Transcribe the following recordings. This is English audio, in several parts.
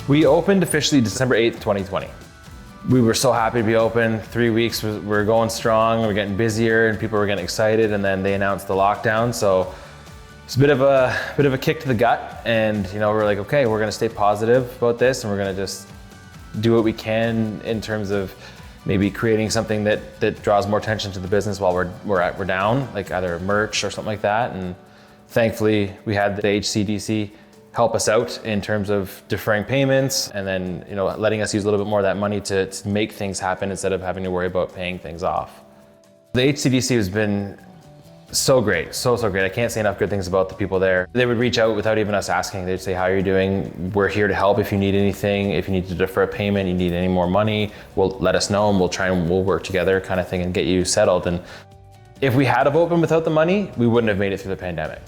We opened officially December 8th, 2020. We were so happy to be open. 3 weeks, we were going strong, we were getting busier and people were getting excited, and then they announced the lockdown. So it's a bit of a kick to the gut, and we're like, okay, we're gonna stay positive about this, and we're gonna just do what we can in terms of maybe creating something that draws more attention to the business while we're down, like either merch or something like that. And thankfully, we had the HCDC help us out in terms of deferring payments, and then letting us use a little bit more of that money to make things happen instead of having to worry about paying things off. The HCDC has been so great, so great. I can't say enough good things about the people there. They would reach out without even us asking. They'd say, how are you doing? We're here to help if you need anything. If you need to defer a payment, you need any more money, let us know and we'll work together kind of thing and get you settled. And if we had have opened without the money, we wouldn't have made it through the pandemic.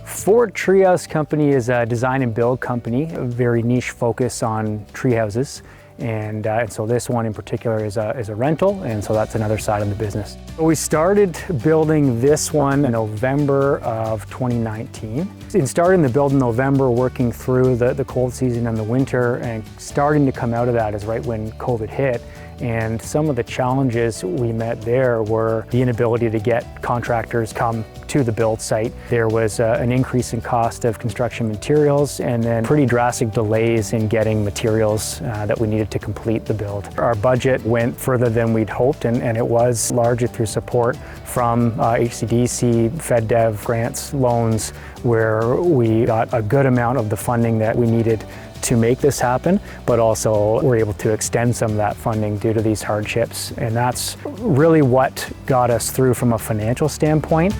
Ford Treehouse Company is a design and build company, a very niche focus on tree houses. And so this one in particular is a rental, and so that's another side of the business. We started building this one in November of 2019. In starting the build in November, working through the cold season and the winter, and starting to come out of that is right when COVID hit. And some of the challenges we met there were the inability to get contractors come to the build site. There was an increase in cost of construction materials, and then pretty drastic delays in getting materials that we needed to complete the build. Our budget went further than we'd hoped, and it was largely through support from HCDC, FedDev grants, loans, where we got a good amount of the funding that we needed to make this happen, but also we're able to extend some of that funding due to these hardships. And that's really what got us through from a financial standpoint.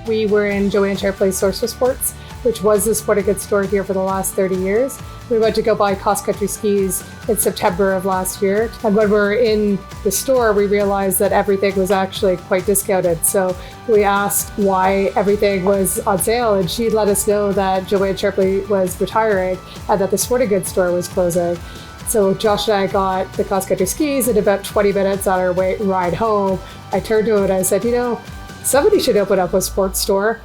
We were in Joanne Shareplay Source for Sports, which was the sporting goods store here for the last 30 years. We went to go buy cross-country skis in September of last year. And when we were in the store, we realized that everything was actually quite discounted. So we asked why everything was on sale, and she let us know that Joanne Shareplay was retiring and that the sporting goods store was closing. So Josh and I got the cross-country skis, and about 20 minutes on our ride home, I turned to him and I said, somebody should open up a sports store.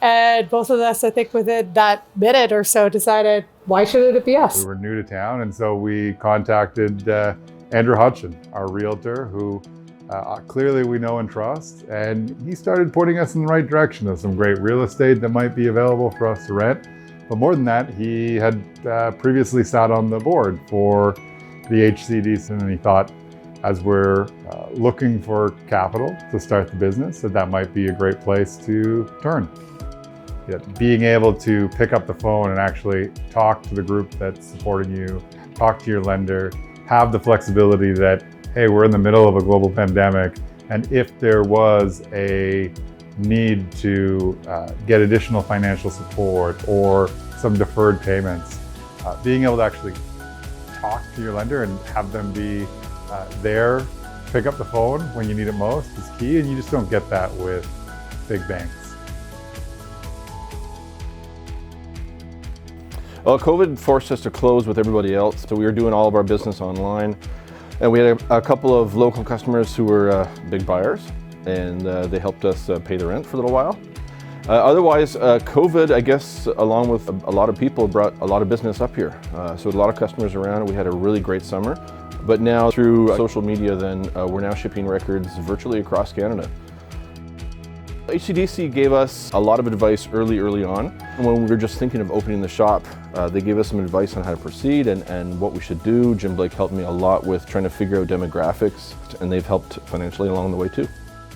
And both of us, I think within that minute or so, decided, why shouldn't it be us? We were new to town, and so we contacted Andrew Hutchin, our realtor, who clearly we know and trust. And he started pointing us in the right direction of some great real estate that might be available for us to rent. But more than that, he had previously sat on the board for the HCDC, and he thought, as we're looking for capital to start the business, that might be a great place to turn. Being able to pick up the phone and actually talk to the group that's supporting you, talk to your lender, have the flexibility that, hey, we're in the middle of a global pandemic, and if there was a need to get additional financial support or some deferred payments, being able to actually talk to your lender and have them be there, pick up the phone when you need it most is key, and you just don't get that with big banks. Well, COVID forced us to close with everybody else, so we were doing all of our business online. And we had a couple of local customers who were big buyers, and they helped us pay the rent for a little while. Otherwise, COVID, I guess, along with a lot of people, brought a lot of business up here. So a lot of customers around, we had a really great summer. But now through social media, then we're now shipping records virtually across Canada. HCDC gave us a lot of advice early on. When we were just thinking of opening the shop, they gave us some advice on how to proceed and what we should do. Jim Blake helped me a lot with trying to figure out demographics, and they've helped financially along the way too.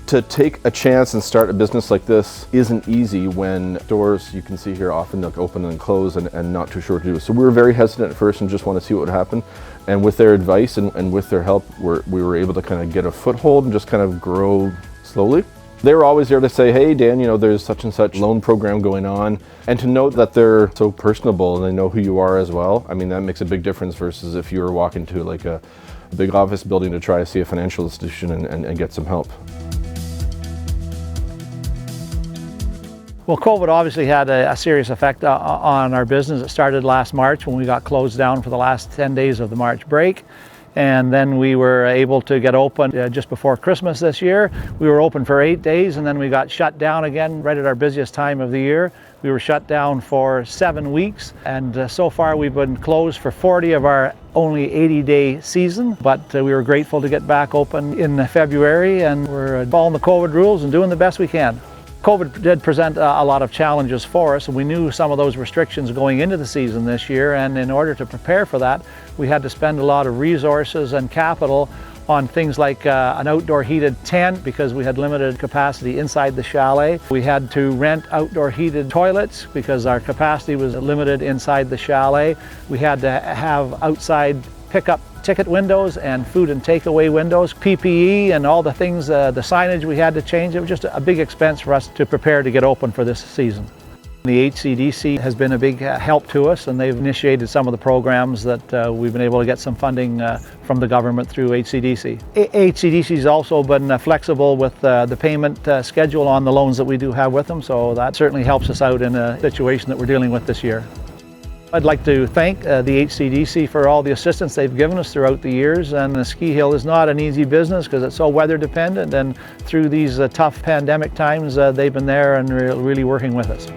To take a chance and start a business like this isn't easy when stores, you can see here, often open and close and not too sure what to do. So we were very hesitant at first and just want to see what would happen. And with their advice and with their help, we were able to kind of get a foothold and just kind of grow slowly. They were always there to say, hey, Dan, there's such and such loan program going on. And to know that they're so personable and they know who you are as well, I mean, that makes a big difference versus if you were walking to like a big office building to try to see a financial institution and get some help. Well, COVID obviously had a serious effect on our business. It started last March when we got closed down for the last 10 days of the March break. And then we were able to get open just before Christmas this year. We were open for 8 days, and then we got shut down again right at our busiest time of the year. We were shut down for 7 weeks, and so far we've been closed for 40 of our only 80-day season, but we were grateful to get back open in February, and we're following the COVID rules and doing the best we can. COVID did present a lot of challenges for us, and we knew some of those restrictions going into the season this year, and in order to prepare for that, we had to spend a lot of resources and capital on things like an outdoor heated tent because we had limited capacity inside the chalet. We had to rent outdoor heated toilets because our capacity was limited inside the chalet. We had to have outside pickup ticket windows and food and takeaway windows, PPE and all the things, the signage we had to change. It was just a big expense for us to prepare to get open for this season. The HCDC has been a big help to us, and they've initiated some of the programs that we've been able to get some funding from the government through HCDC. HCDC has also been flexible with the payment schedule on the loans that we do have with them, so that certainly helps us out in a situation that we're dealing with this year. I'd like to thank the HCDC for all the assistance they've given us throughout the years, and the ski hill is not an easy business because it's so weather dependent, and through these tough pandemic times they've been there and really working with us.